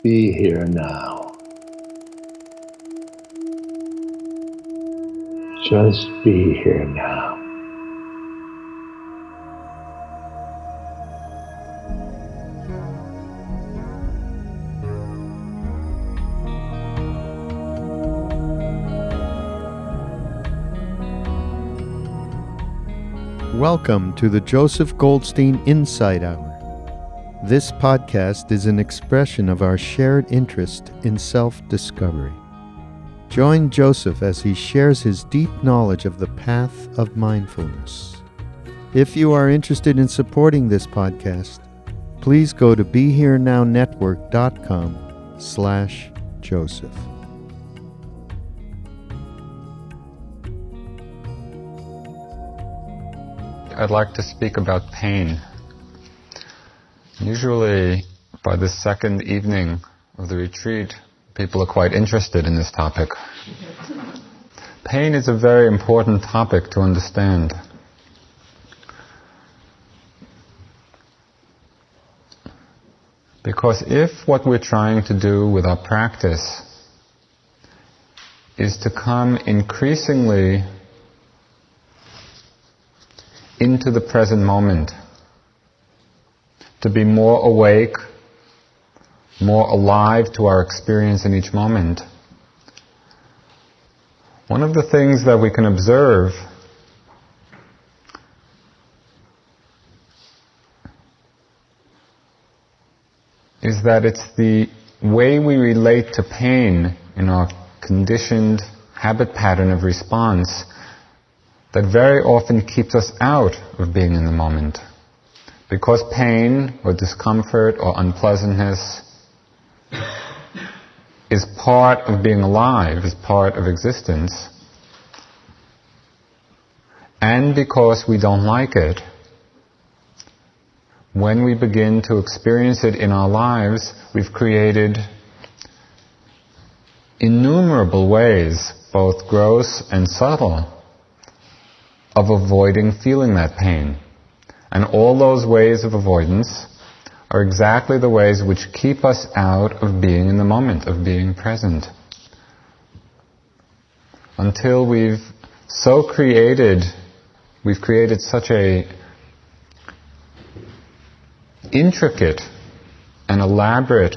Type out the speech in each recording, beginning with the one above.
Be here now. Just be here now. Welcome to the Joseph Goldstein Insight Hour. This podcast is an expression of our shared interest in self-discovery. Join Joseph as he shares his deep knowledge of the path of mindfulness. If you are interested in supporting this podcast, please go to BeHereNowNetwork.com/Joseph. I'd like to speak about pain. Usually, by the second evening of the retreat, people are quite interested in this topic. Pain is a very important topic to understand. Because if what we're trying to do with our practice is to come increasingly into the present moment, to be more awake, more alive to our experience in each moment. One of the things that we can observe is that it's the way we relate to pain in our conditioned habit pattern of response that very often keeps us out of being in the moment. Because pain or discomfort or unpleasantness is part of being alive, is part of existence, and because we don't like it, when we begin to experience it in our lives, we've created innumerable ways, both gross and subtle, of avoiding feeling that pain. And all those ways of avoidance are exactly the ways which keep us out of being in the moment, of being present. Until we've created such a intricate and elaborate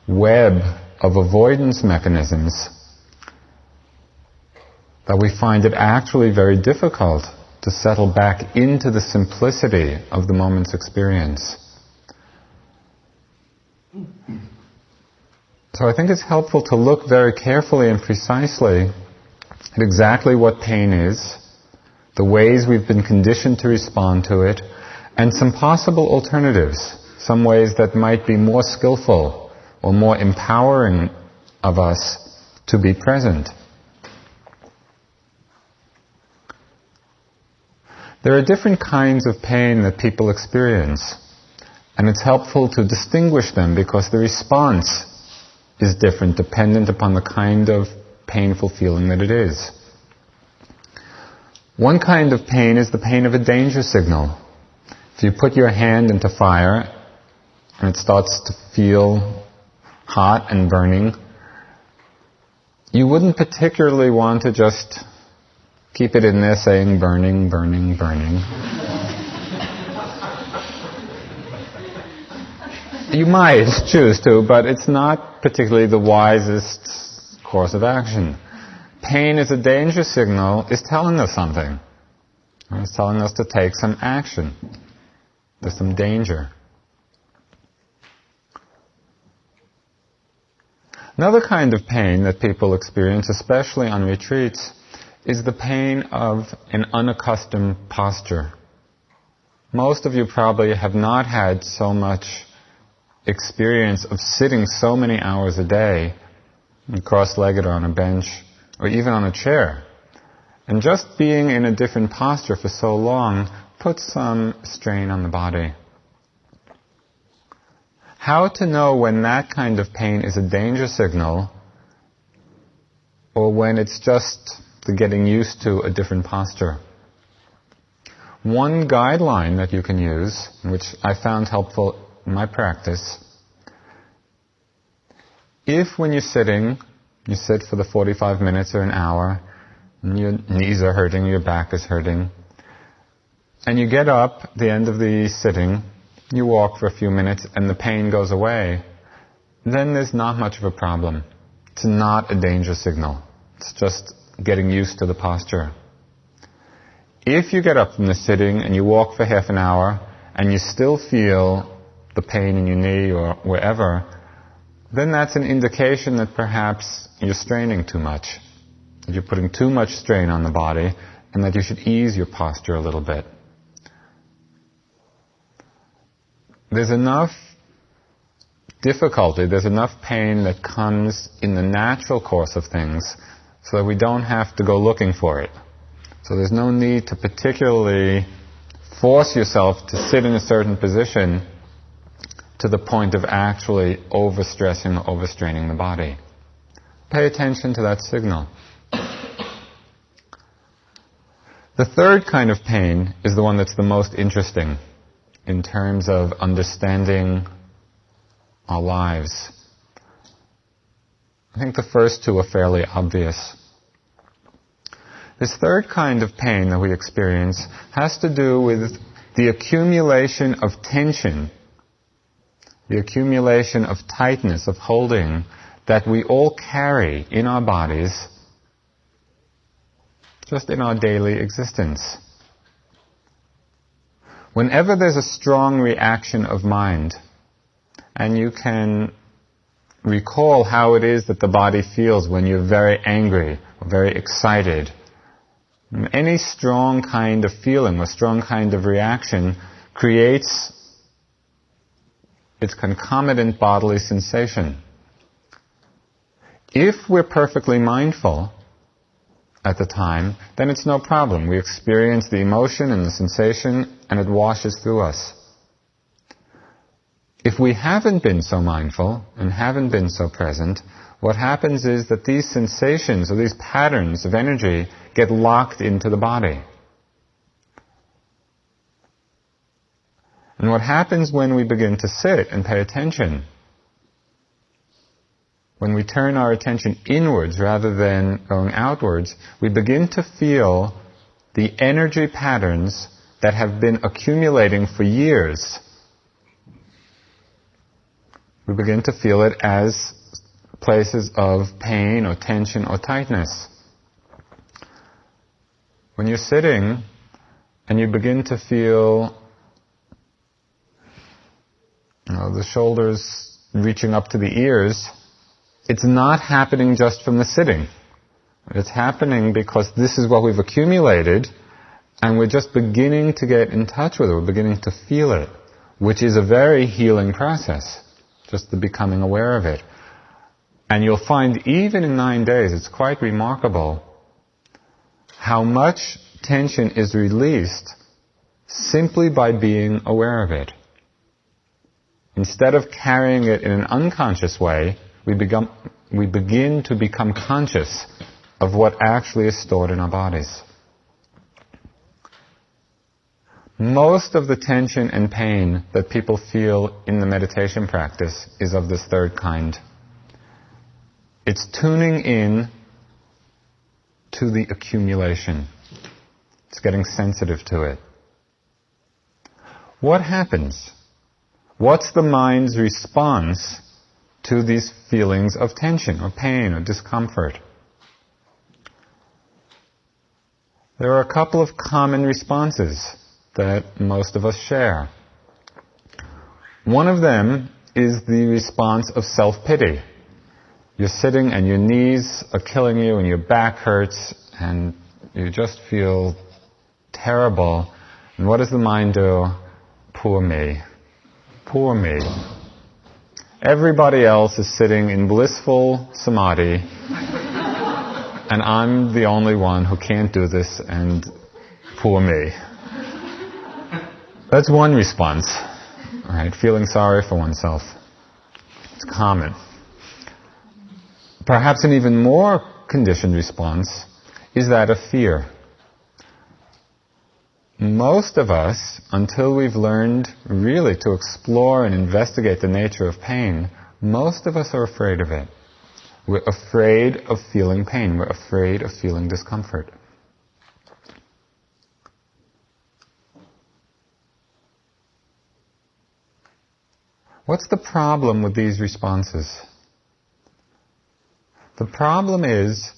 web of avoidance mechanisms that we find it actually very difficult to settle back into the simplicity of the moment's experience. So I think it's helpful to look very carefully and precisely at exactly what pain is, the ways we've been conditioned to respond to it, and some possible alternatives, some ways that might be more skillful or more empowering of us to be present. There are different kinds of pain that people experience, and it's helpful to distinguish them because the response is different dependent upon the kind of painful feeling that it is. One kind of pain is the pain of a danger signal. If you put your hand into fire and it starts to feel hot and burning, you wouldn't particularly want to just keep it in there saying burning, burning, burning. You might choose to, but it's not particularly the wisest course of action. Pain as a danger signal is telling us something. It's telling us to take some action. There's some danger. Another kind of pain that people experience, especially on retreats, is the pain of an unaccustomed posture. Most of you probably have not had so much experience of sitting so many hours a day, cross-legged or on a bench, or even on a chair. And just being in a different posture for so long puts some strain on the body. How to know when that kind of pain is a danger signal or when it's just the getting used to a different posture? One guideline that you can use, which I found helpful in my practice, If when you're sitting, you sit for the 45 minutes or an hour, and your knees are hurting, your back is hurting, and you get up at the end of the sitting, you walk for a few minutes, and the pain goes away, then there's not much of a problem. It's not a danger signal. It's just getting used to the posture. If you get up from the sitting and you walk for half an hour, and you still feel the pain in your knee or wherever, then that's an indication that perhaps you're straining too much, that you're putting too much strain on the body, and that you should ease your posture a little bit. There's enough difficulty, there's enough pain that comes in the natural course of things so that we don't have to go looking for it. So there's no need to particularly force yourself to sit in a certain position to the point of actually overstressing or overstraining the body. Pay attention to that signal. The third kind of pain is the one that's the most interesting in terms of understanding our lives. I think the first two are fairly obvious. This third kind of pain that we experience has to do with the accumulation of tension, the accumulation of tightness, of holding, that we all carry in our bodies, just in our daily existence. Whenever there's a strong reaction of mind, and you can recall how it is that the body feels when you're very angry or very excited, any strong kind of feeling or strong kind of reaction creates its concomitant bodily sensation. If we're perfectly mindful at the time, then it's no problem. We experience the emotion and the sensation, and it washes through us. If we haven't been so mindful and haven't been so present, what happens is that these sensations or these patterns of energy get locked into the body. And what happens when we begin to sit and pay attention, when we turn our attention inwards rather than going outwards, we begin to feel the energy patterns that have been accumulating for years. We begin to feel it as places of pain or tension or tightness. When you're sitting and you begin to feel the shoulders reaching up to the ears, it's not happening just from the sitting. It's happening because this is what we've accumulated, and we're just beginning to get in touch with it. We're beginning to feel it, which is a very healing process, just the becoming aware of it. And you'll find even in 9 days, it's quite remarkable how much tension is released simply by being aware of it. Instead of carrying it in an unconscious way, we begin to become conscious of what actually is stored in our bodies. Most of the tension and pain that people feel in the meditation practice is of this third kind. It's tuning in to the accumulation. It's getting sensitive to it. What happens? What's the mind's response to these feelings of tension or pain or discomfort? There are a couple of common responses that most of us share. One of them is the response of self-pity. You're sitting and your knees are killing you and your back hurts and you just feel terrible. And what does the mind do? Poor me. Poor me. Everybody else is sitting in blissful samadhi and I'm the only one who can't do this, and poor me. That's one response, right? Feeling sorry for oneself. It's common. Perhaps an even more conditioned response is that of fear. Most of us, until we've learned really to explore and investigate the nature of pain, Most of us are afraid of it. We're afraid of feeling pain. We're afraid of feeling discomfort. What's the problem with these responses? The problem is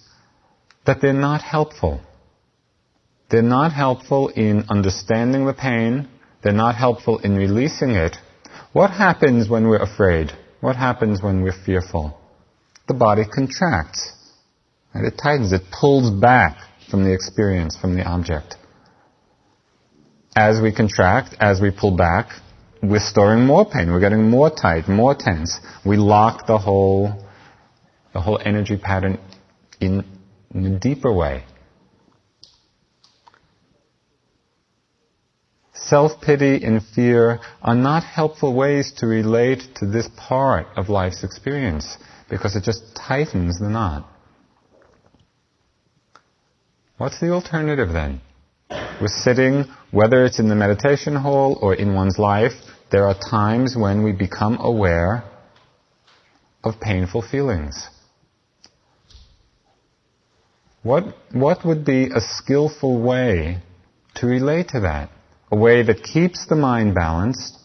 that they're not helpful. They're not helpful in understanding the pain. They're not helpful in releasing it. What happens when we're afraid? What happens when we're fearful? The body contracts. And it tightens. It pulls back from the experience, from the object. As we contract, as we pull back, we're storing more pain. We're getting more tight, more tense. We lock the whole energy pattern in a deeper way. Self-pity and fear are not helpful ways to relate to this part of life's experience because it just tightens the knot. What's the alternative then? We're sitting, whether it's in the meditation hall or in one's life, there are times when we become aware of painful feelings. What would be a skillful way to relate to that? A way that keeps the mind balanced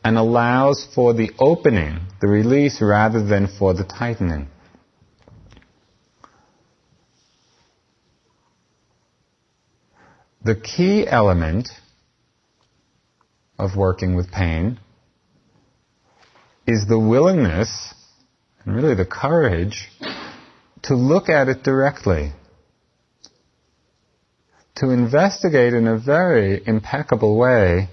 and allows for the opening, the release, rather than for the tightening. The key element of working with pain is the willingness, and really the courage, to look at it directly. To investigate in a very impeccable way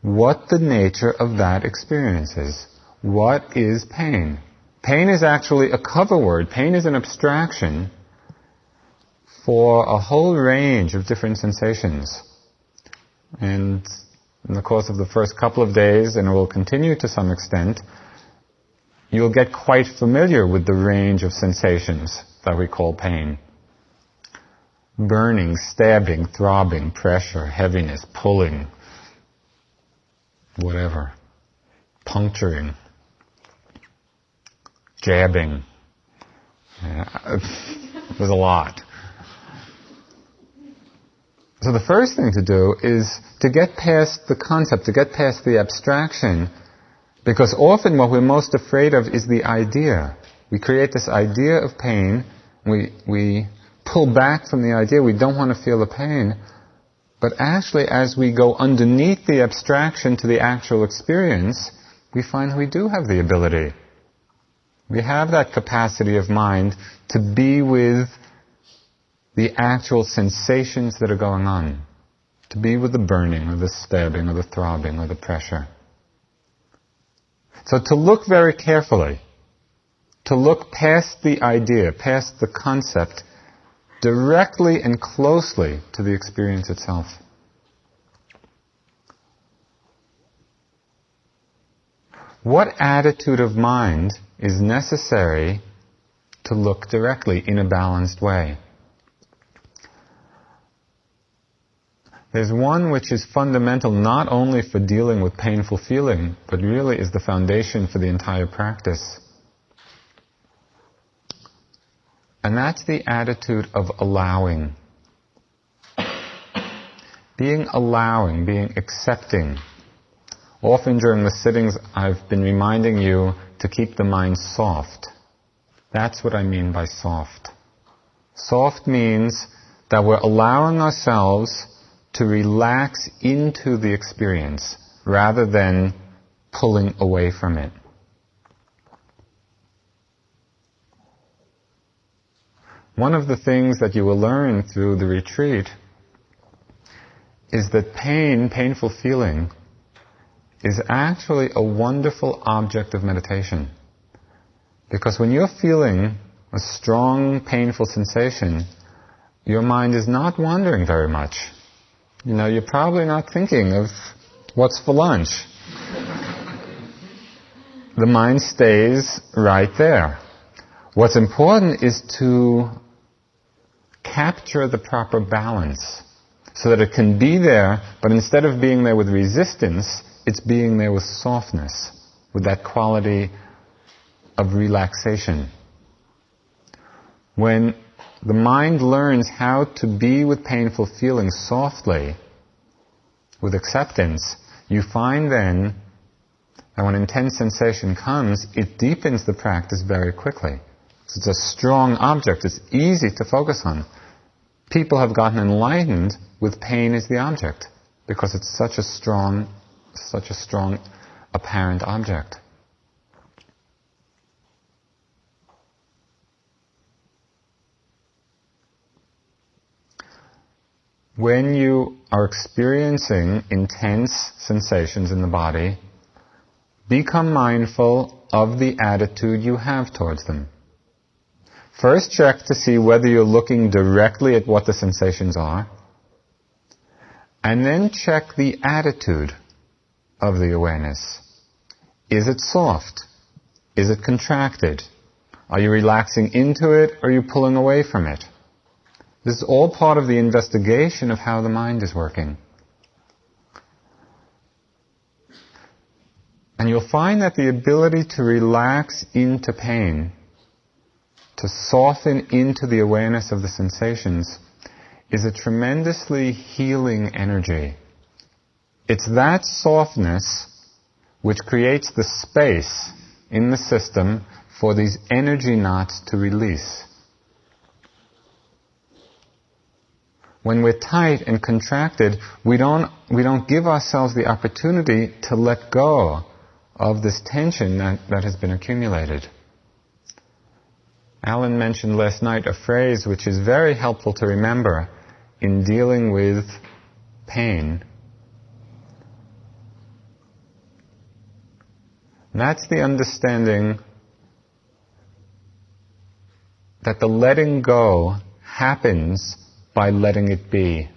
what the nature of that experience is. What is pain? Pain is actually a cover word. Pain is an abstraction for a whole range of different sensations. And in the course of the first couple of days, and it will continue to some extent, you'll get quite familiar with the range of sensations that we call pain. Burning, stabbing, throbbing, pressure, heaviness, pulling, whatever. Puncturing, jabbing. There's a lot. So the first thing to do is to get past the concept, to get past the abstraction, because often what we're most afraid of is the idea. We create this idea of pain, we pull back from the idea, we don't want to feel the pain, but actually as we go underneath the abstraction to the actual experience, we find we do have the ability. We have that capacity of mind to be with the actual sensations that are going on, to be with the burning or the stabbing or the throbbing or the pressure. So to look very carefully, to look past the idea, past the concept, directly and closely to the experience itself. What attitude of mind is necessary to look directly in a balanced way? There's one which is fundamental not only for dealing with painful feeling, but really is the foundation for the entire practice. And that's the attitude of allowing. Being allowing, being accepting. Often during the sittings I've been reminding you to keep the mind soft. That's what I mean by soft. Soft means that we're allowing ourselves to relax into the experience rather than pulling away from it. One of the things that you will learn through the retreat is that painful feeling, is actually a wonderful object of meditation. Because when you're feeling a strong, painful sensation, your mind is not wandering very much. You're probably not thinking of what's for lunch. The mind stays right there. What's important is to capture the proper balance so that it can be there, but instead of being there with resistance, it's being there with softness, with that quality of relaxation. When the mind learns how to be with painful feelings softly, with acceptance, you find then that when intense sensation comes, it deepens the practice very quickly. It's a strong object. It's easy to focus on. People have gotten enlightened with pain as the object because it's such a strong apparent object. When you are experiencing intense sensations in the body, become mindful of the attitude you have towards them. First check to see whether you're looking directly at what the sensations are, and then check the attitude of the awareness. Is it soft? Is it contracted? Are you relaxing into it, or are you pulling away from it? This is all part of the investigation of how the mind is working. And you'll find that the ability to relax into pain, to soften into the awareness of the sensations, is a tremendously healing energy. It's that softness which creates the space in the system for these energy knots to release. When we're tight and contracted, we don't give ourselves the opportunity to let go of this tension that has been accumulated. Alan mentioned last night a phrase which is very helpful to remember in dealing with pain. That's the understanding that the letting go happens by letting it be.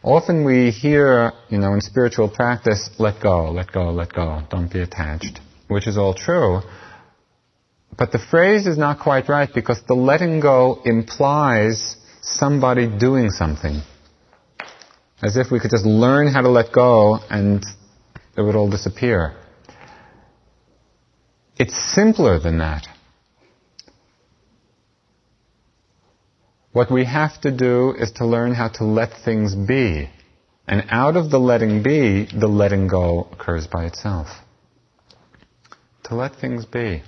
Often we hear, in spiritual practice, let go, let go, let go, don't be attached, which is all true. But the phrase is not quite right because the letting go implies somebody doing something. As if we could just learn how to let go and it would all disappear. It's simpler than that. What we have to do is to learn how to let things be. And out of the letting be, the letting go occurs by itself. To let things be.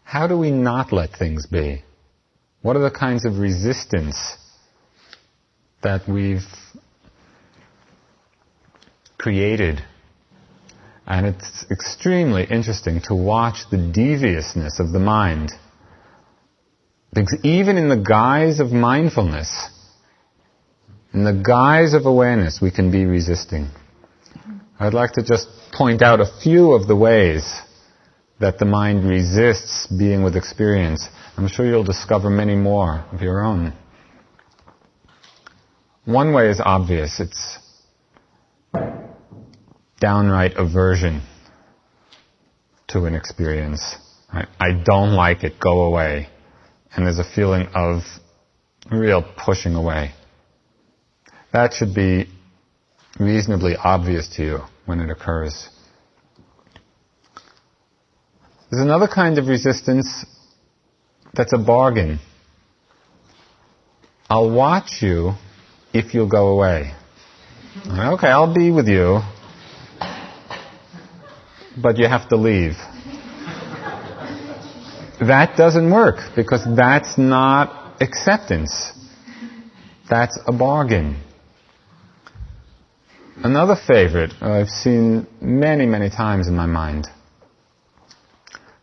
How do we not let things be? What are the kinds of resistance that we've created? And it's extremely interesting to watch the deviousness of the mind. Because even in the guise of mindfulness, in the guise of awareness, we can be resisting. I'd like to just point out a few of the ways that the mind resists being with experience. I'm sure you'll discover many more of your own. One way is obvious. It's downright aversion to an experience. I don't like it, go away. And there's a feeling of real pushing away. That should be reasonably obvious to you when it occurs. There's another kind of resistance that's a bargain. I'll watch you if you'll go away. Okay, I'll be with you, but you have to leave. That doesn't work because that's not acceptance. That's a bargain. Another favorite I've seen many, many times in my mind.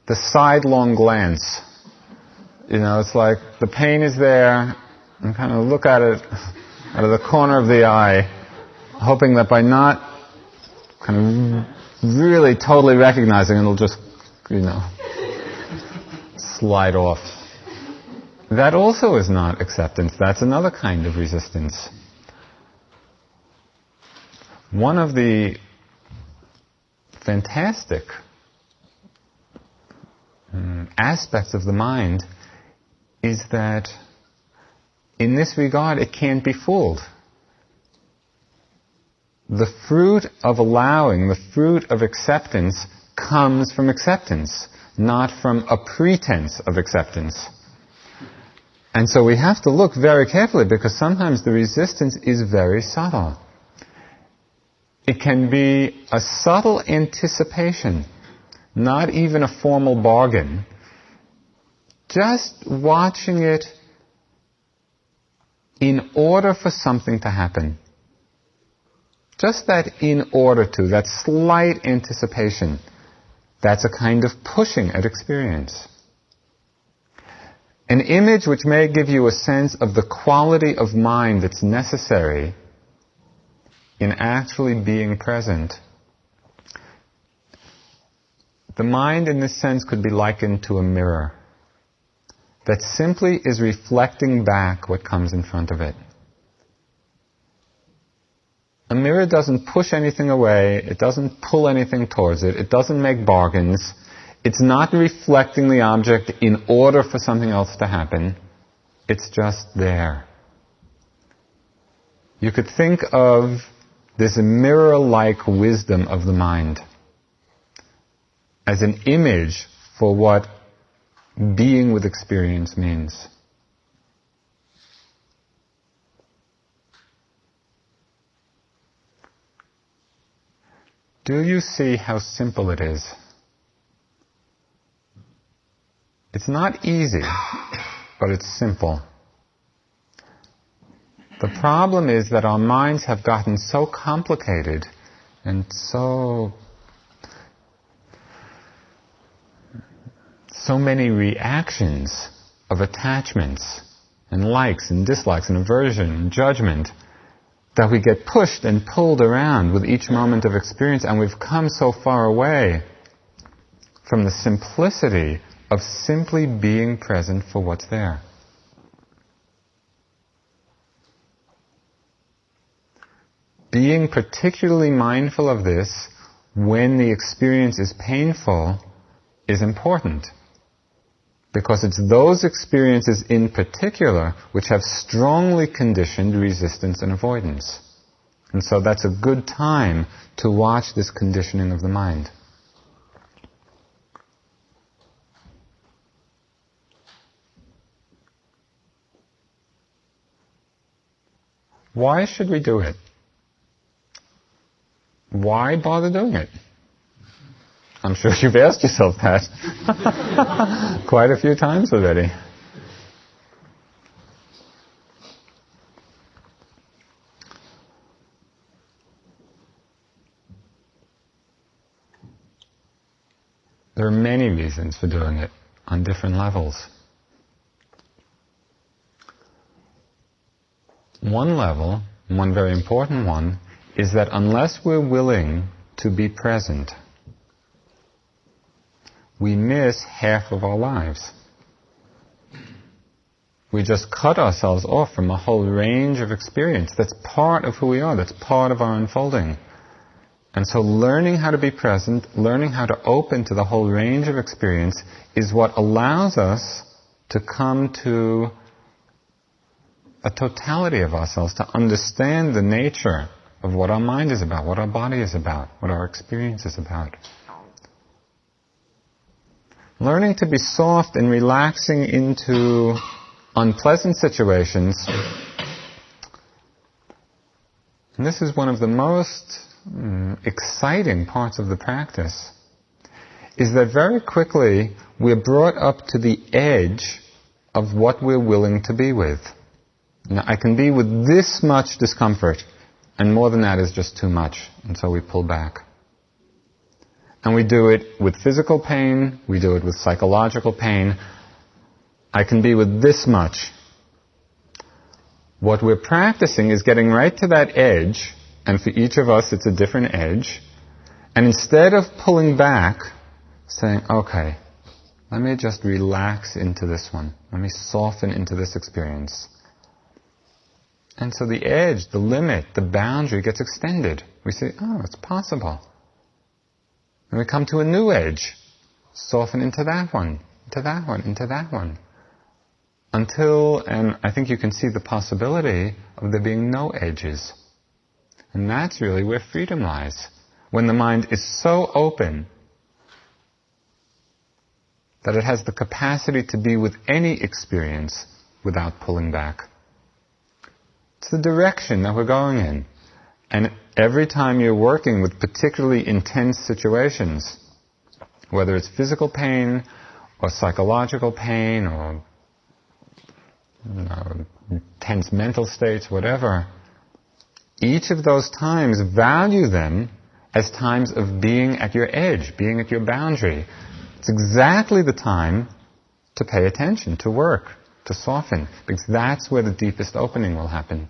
The sidelong glance. It's like the pain is there, and kind of look at it out of the corner of the eye, hoping that by not kind of really totally recognizing it, it'll just, slide off. That also is not acceptance. That's another kind of resistance. One of the fantastic aspects of the mind is that in this regard, it can't be fooled. The fruit of allowing, the fruit of acceptance, comes from acceptance, not from a pretense of acceptance. And so we have to look very carefully, because sometimes the resistance is very subtle. It can be a subtle anticipation, not even a formal bargain. Just watching it in order for something to happen. Just that in order to, that slight anticipation, that's a kind of pushing at experience. An image which may give you a sense of the quality of mind that's necessary in actually being present. The mind in this sense could be likened to a mirror that simply is reflecting back what comes in front of it. A mirror doesn't push anything away, it doesn't pull anything towards it, it doesn't make bargains, it's not reflecting the object in order for something else to happen, it's just there. You could think of this mirror-like wisdom of the mind as an image for what being with experience means. Do you see how simple it is? It's not easy, but it's simple. The problem is that our minds have gotten so complicated and so many reactions of attachments and likes and dislikes and aversion and judgment that we get pushed and pulled around with each moment of experience, and we've come so far away from the simplicity of simply being present for what's there. Being particularly mindful of this when the experience is painful is important, because it's those experiences in particular which have strongly conditioned resistance and avoidance. And so that's a good time to watch this conditioning of the mind. Why should we do it? Why bother doing it? I'm sure you've asked yourself that quite a few times already. There are many reasons for doing it on different levels. One level, one very important one, is that unless we're willing to be present, we miss half of our lives. We just cut ourselves off from a whole range of experience that's part of who we are, that's part of our unfolding. And so learning how to be present, learning how to open to the whole range of experience is what allows us to come to a totality of ourselves, to understand the nature of what our mind is about, what our body is about, what our experience is about. Learning to be soft and relaxing into unpleasant situations, and this is one of the most exciting parts of the practice, is that very quickly we're brought up to the edge of what we're willing to be with. Now, I can be with this much discomfort, and more than that is just too much, and so we pull back. And we do it with physical pain, we do it with psychological pain. I can be with this much. What we're practicing is getting right to that edge, and for each of us it's a different edge, and instead of pulling back, saying, okay, let me just relax into this one. Let me soften into this experience. And so the edge, the limit, the boundary gets extended. We say, oh, it's possible. And we come to a new edge. Soften into that one, into that one, into that one. until, and I think you can see the possibility of there being no edges. And that's really where freedom lies. When the mind is so open that it has the capacity to be with any experience without pulling back. It's the direction that we're going in. And every time you're working with particularly intense situations, whether it's physical pain or psychological pain or intense mental states, whatever, each of those times, value them as times of being at your edge, being at your boundary. It's exactly the time to pay attention, to work, to soften, because that's where the deepest opening will happen.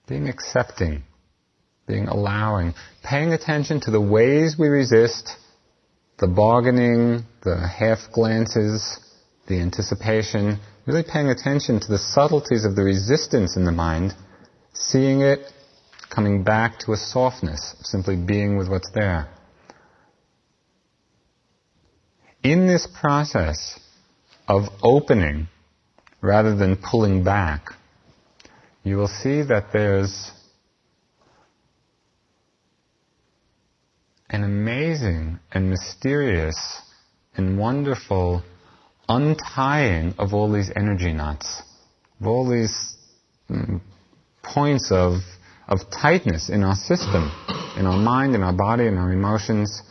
Being accepting, being allowing, paying attention to the ways we resist, the bargaining, the half glances, the anticipation, really paying attention to the subtleties of the resistance in the mind, seeing it, coming back to a softness, simply being with what's there. In this process of opening rather than pulling back, you will see that there's an amazing and mysterious and wonderful untying of all these energy knots, of all these points of tightness in our system, in our mind, in our body, in our emotions.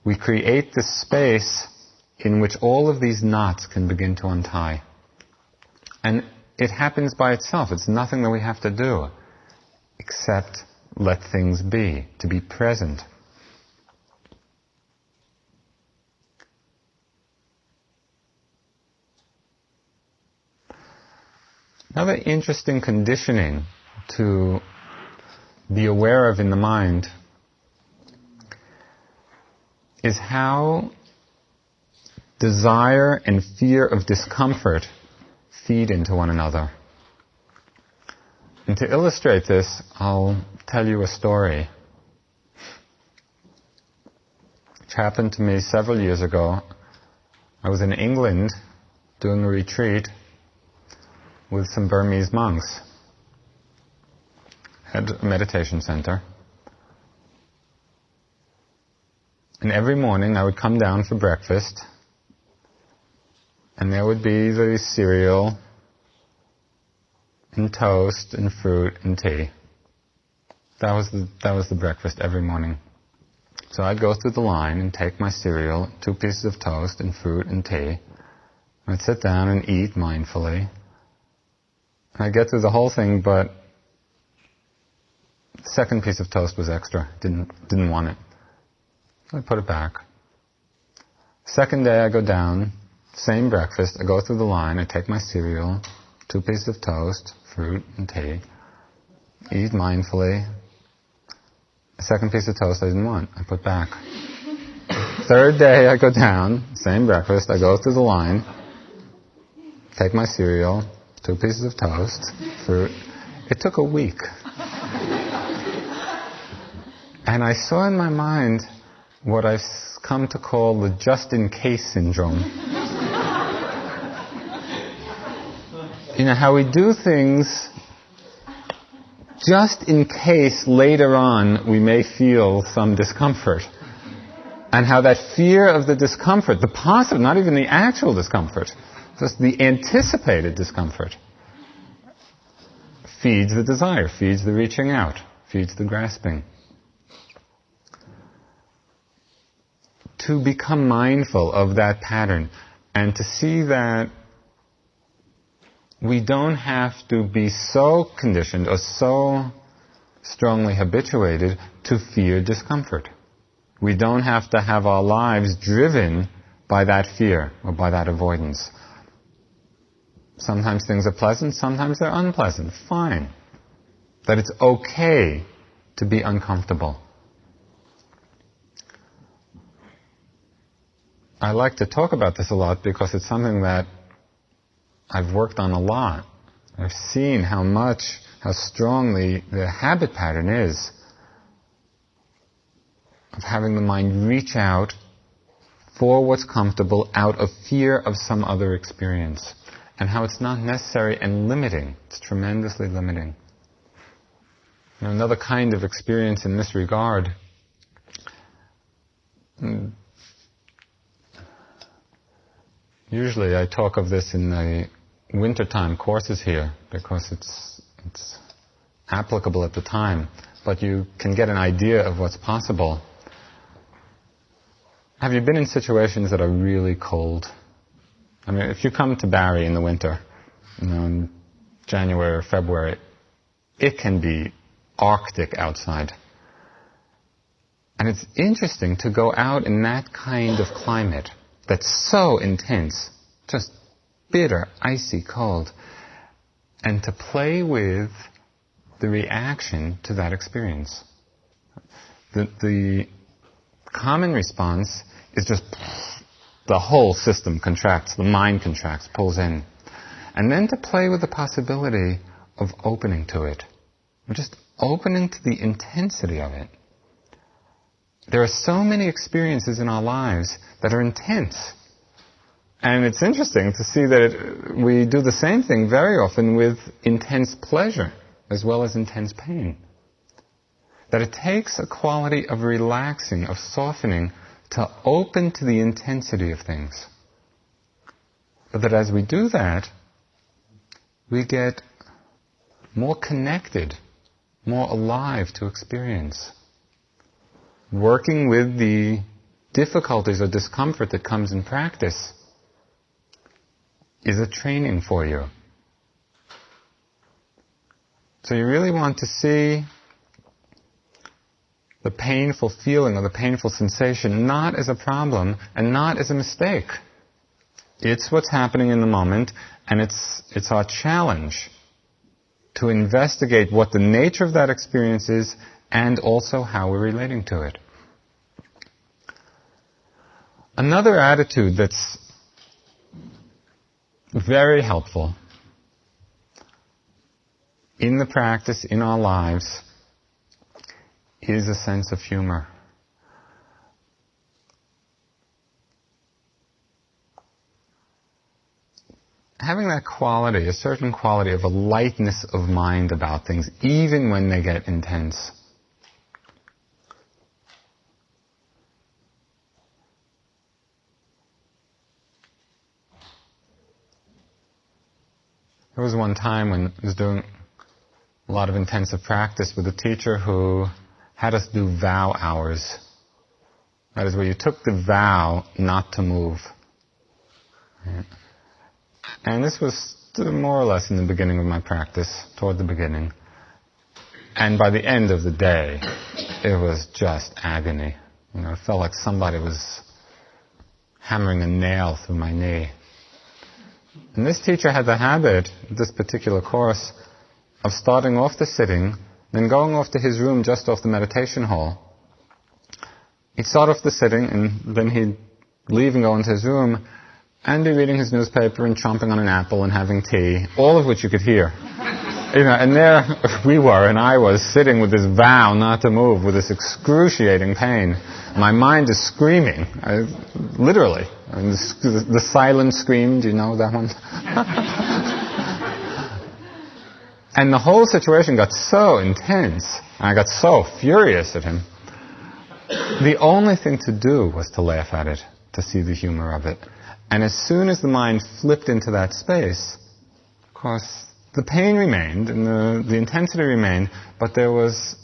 We create this space in which all of these knots can begin to untie. And it happens by itself. It's nothing that we have to do except let things be, to be present. Another interesting conditioning to be aware of in the mind is how desire and fear of discomfort feed into one another. And to illustrate this, I'll tell you a story which happened to me several years ago. I was in England doing a retreat with some Burmese monks at a meditation center. And every morning I would come down for breakfast, and there would be the cereal and toast and fruit and tea. That was the breakfast every morning. So I'd go through the line and take my cereal, 2 pieces of toast and fruit and tea. I'd sit down and eat mindfully. I'd get through the whole thing, but the second piece of toast was extra. Didn't want it. So I put it back. Second day I go down, same breakfast, I go through the line, I take my cereal, 2 pieces of toast, fruit and tea, eat mindfully. The second piece of toast I didn't want, I put back. Third day I go down, same breakfast, I go through the line, take my cereal, 2 pieces of toast, fruit. It took a week. And I saw in my mind what I've come to call the just-in-case syndrome. You know, how we do things just in case later on we may feel some discomfort. And how that fear of the discomfort, the positive, not even the actual discomfort, just the anticipated discomfort, feeds the desire, feeds the reaching out, feeds the grasping. To become mindful of that pattern and to see that we don't have to be so conditioned or so strongly habituated to fear discomfort. We don't have to have our lives driven by that fear or by that avoidance. Sometimes things are pleasant, sometimes they're unpleasant. Fine. That it's okay to be uncomfortable. I like to talk about this a lot because it's something that I've worked on a lot. I've seen how much how strongly the habit pattern is of having the mind reach out for what's comfortable out of fear of some other experience, and how it's not necessary and limiting. It's tremendously limiting. Another kind of experience in this regard, usually I talk of this in the wintertime courses here because it's applicable at the time, but you can get an idea of what's possible. Have you been in situations that are really cold? I mean, if you come to Barrie in the winter, in January or February, it can be Arctic outside. And it's interesting to go out in that kind of climate that's so intense, just bitter, icy cold, and to play with the reaction to that experience. The common response is just the whole system contracts, the mind contracts, pulls in. And then to play with the possibility of opening to it, just opening to the intensity of it. There are so many experiences in our lives that are intense. And it's interesting to see that we do the same thing very often with intense pleasure as well as intense pain. That it takes a quality of relaxing, of softening, to open to the intensity of things. But that as we do that, we get more connected, more alive to experience. Working with the difficulties or discomfort that comes in practice is a training for you. So you really want to see the painful feeling or the painful sensation not as a problem and not as a mistake. It's what's happening in the moment, and it's our challenge to investigate what the nature of that experience is and also how we're relating to it. Another attitude that's very helpful in the practice, in our lives, is a sense of humor. Having that quality, a certain quality of a lightness of mind about things, even when they get intense. There was one time when I was doing a lot of intensive practice with a teacher who had us do vow hours. That is where you took the vow not to move. Right? And this was more or less in the beginning of my practice, toward the beginning. And by the end of the day, it was just agony. It felt like somebody was hammering a nail through my knee. And this teacher had the habit, this particular course, of starting off the sitting, then going off to his room just off the meditation hall. He'd start off the sitting, and then he'd leave and go into his room, and be reading his newspaper and chomping on an apple and having tea, all of which you could hear. And there we were, and I was sitting with this vow not to move, with this excruciating pain. My mind is screaming, literally. The silent scream, do you know that one? And the whole situation got so intense, and I got so furious at him. The only thing to do was to laugh at it, to see the humor of it. And as soon as the mind flipped into that space, of course, the pain remained and the intensity remained, but there was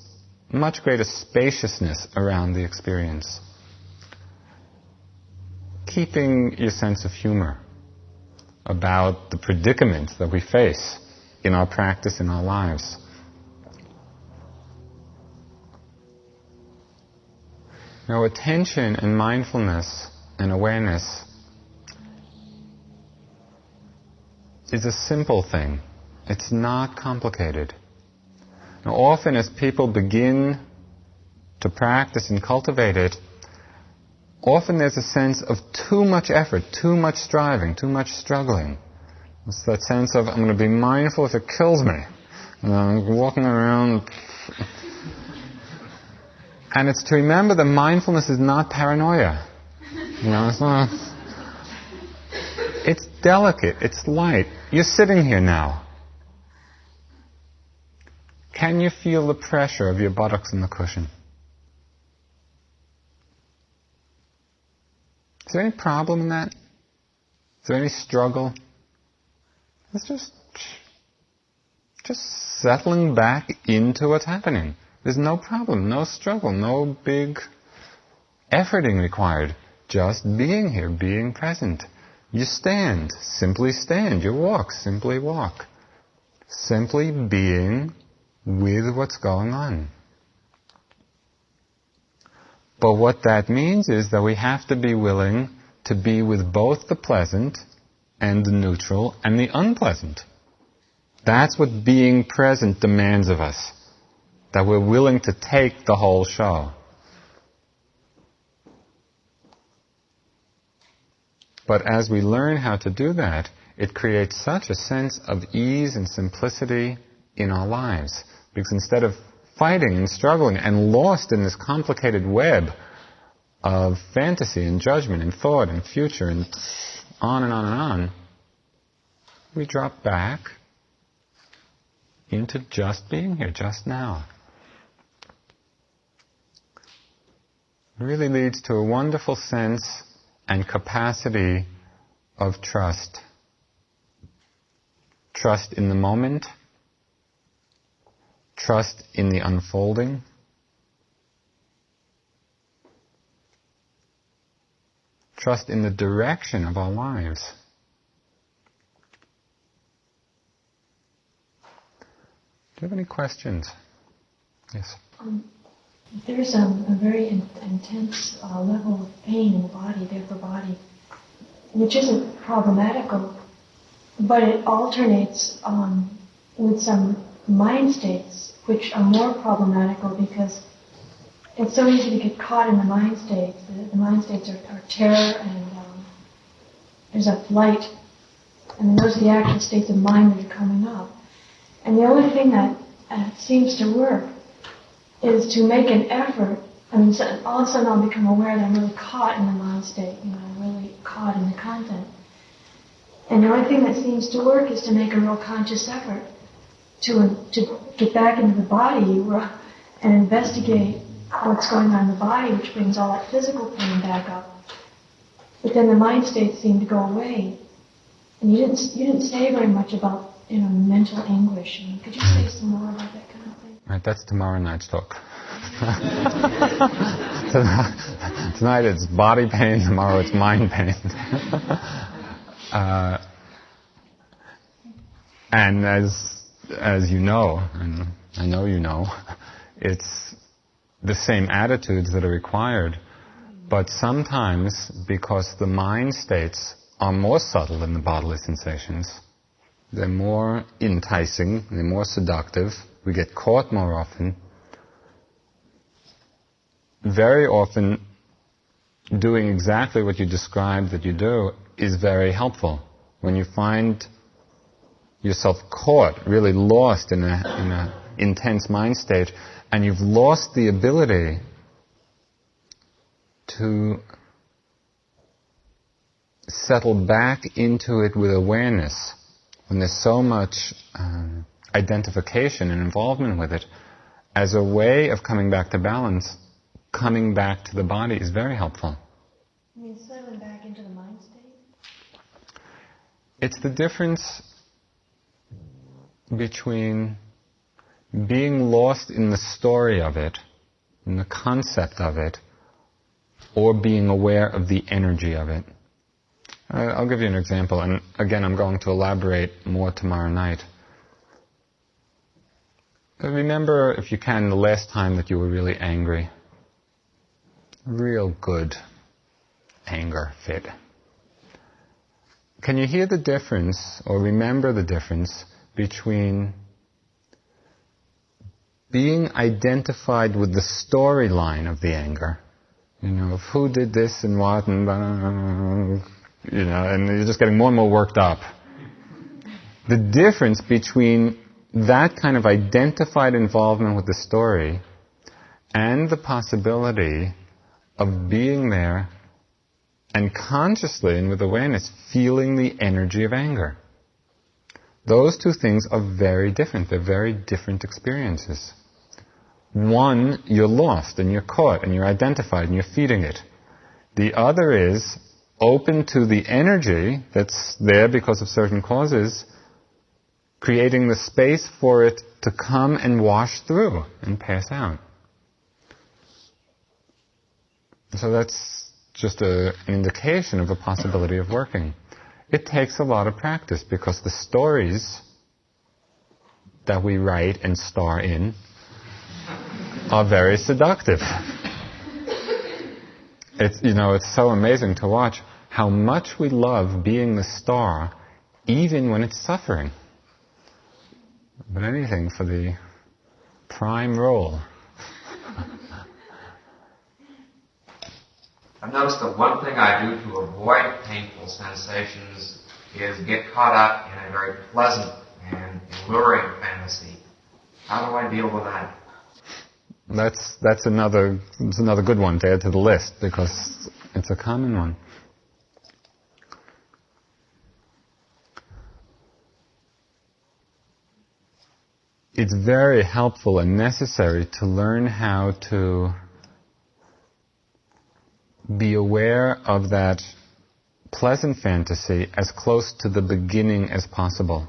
much greater spaciousness around the experience. Keeping your sense of humor about the predicaments that we face in our practice, in our lives. Attention and mindfulness and awareness is a simple thing. It's not complicated. Often as people begin to practice and cultivate it, often there's a sense of too much effort, too much striving, too much struggling. It's that sense of, I'm going to be mindful if it kills me. walking around. And it's to remember that mindfulness is not paranoia. It's not. It's delicate. It's light. You're sitting here now. Can you feel the pressure of your buttocks in the cushion? Is there any problem in that? Is there any struggle? It's just settling back into what's happening. There's no problem, no struggle, no big efforting required. Just being here, being present. You stand, simply stand. You walk, simply walk. Simply being with what's going on. But what that means is that we have to be willing to be with both the pleasant and the neutral and the unpleasant. That's what being present demands of us. That we're willing to take the whole show. But as we learn how to do that, it creates such a sense of ease and simplicity in our lives. Because instead of fighting and struggling and lost in this complicated web of fantasy and judgment and thought and future and on and on and on, we drop back into just being here, just now. It really leads to a wonderful sense and capacity of trust. Trust in the moment, trust in the unfolding, trust in the direction of our lives. Do you have any questions? Yes. There's a very intense level of pain in the body, the upper body, which isn't problematical, but it alternates with some mind states which are more problematical because it's so easy to get caught in the mind states. The mind states are terror and there's a flight, and those are the actual states of mind that are coming up. And the only thing that seems to work is to make an effort. So all of a sudden I'll become aware that I'm really caught in the mind state, I'm really caught in the content. And the only thing that seems to work is to make a real conscious effort to get back into the body and investigate what's going on in the body, which brings all that physical pain back up. But then the mind states seem to go away. And you didn't say very much about mental anguish. Could you say some more about that kind of thing? Right, that's tomorrow night's talk. Tonight it's body pain, tomorrow it's mind pain. And as you know, and I know you know, it's the same attitudes that are required, but sometimes because the mind states are more subtle than the bodily sensations, they're more enticing, they're more seductive, we get caught more often. Very often, doing exactly what you described that you do is very helpful. When you find yourself caught, really lost in an intense mind state, and you've lost the ability to settle back into it with awareness, when there's so much identification and involvement with it, as a way of coming back to balance, coming back to the body is very helpful. You mean settling back into the mind state? It's the difference between being lost in the story of it, in the concept of it, or being aware of the energy of it. I'll give you an example, and again, I'm going to elaborate more tomorrow night. Remember, if you can, the last time that you were really angry. Real good anger fit. Can you hear the difference, or remember the difference, between being identified with the storyline of the anger, of who did this and what, and and you're just getting more and more worked up. The difference between that kind of identified involvement with the story and the possibility of being there and consciously and with awareness feeling the energy of anger. Those two things are very different. They're very different experiences. One, you're lost and you're caught and you're identified and you're feeding it. The other is open to the energy that's there because of certain causes, creating the space for it to come and wash through and pass out. So that's just an indication of a possibility of working. It takes a lot of practice because the stories that we write and star in are very seductive. It's so amazing to watch how much we love being the star, even when it's suffering. But anything for the prime role. I've noticed that one thing I do to avoid painful sensations is get caught up in a very pleasant and alluring fantasy. How do I deal with that? That's another good one to add to the list because it's a common one. It's very helpful and necessary to learn how to be aware of that pleasant fantasy as close to the beginning as possible.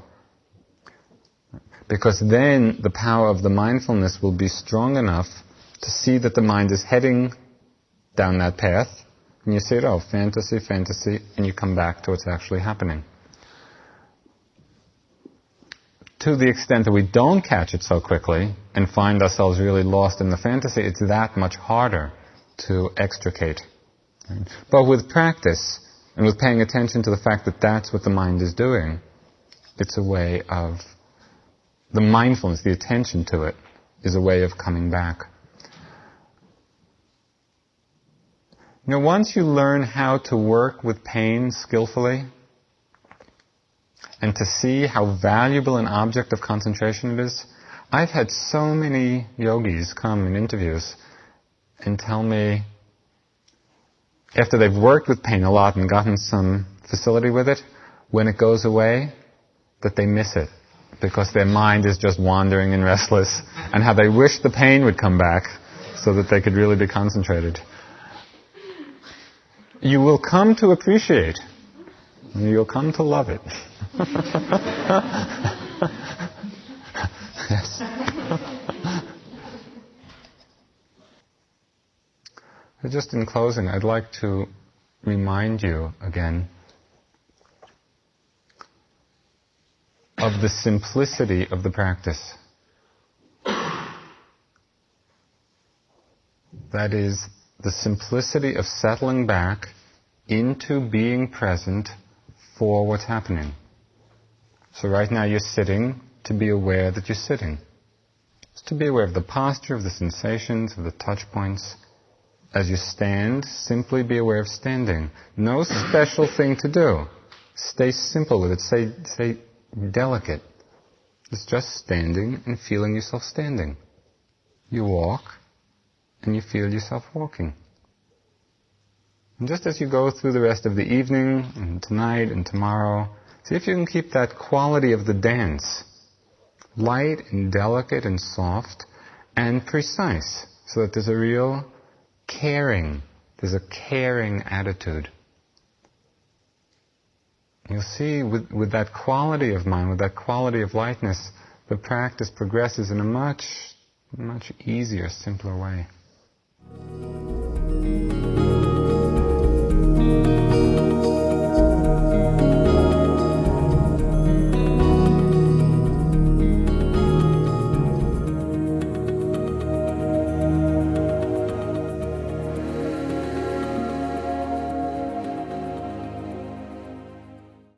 Because then the power of the mindfulness will be strong enough to see that the mind is heading down that path, and you see it, fantasy, and you come back to what's actually happening. To the extent that we don't catch it so quickly and find ourselves really lost in the fantasy, it's that much harder to extricate. But with practice, and with paying attention to the fact that that's what the mind is doing, it's a way of, the mindfulness, the attention to it, is a way of coming back. Once you learn how to work with pain skillfully, and to see how valuable an object of concentration it is, I've had so many yogis come in interviews and tell me, after they've worked with pain a lot and gotten some facility with it, when it goes away, that they miss it because their mind is just wandering and restless, and how they wish the pain would come back so that they could really be concentrated. You will come to appreciate, you'll come to love it. Yes. Just in closing, I'd like to remind you again of the simplicity of the practice. That is, the simplicity of settling back into being present for what's happening. So right now you're sitting, to be aware that you're sitting. Just to be aware of the posture, of the sensations, of the touch points. As you stand, simply be aware of standing. No special thing to do. Stay simple with it. Stay delicate. It's just standing and feeling yourself standing. You walk and you feel yourself walking. And just as you go through the rest of the evening and tonight and tomorrow, see if you can keep that quality of the dance light and delicate and soft and precise, so that there's a real caring, there's a caring attitude. You'll see with that quality of mind, with that quality of lightness, the practice progresses in a much, much easier, simpler way.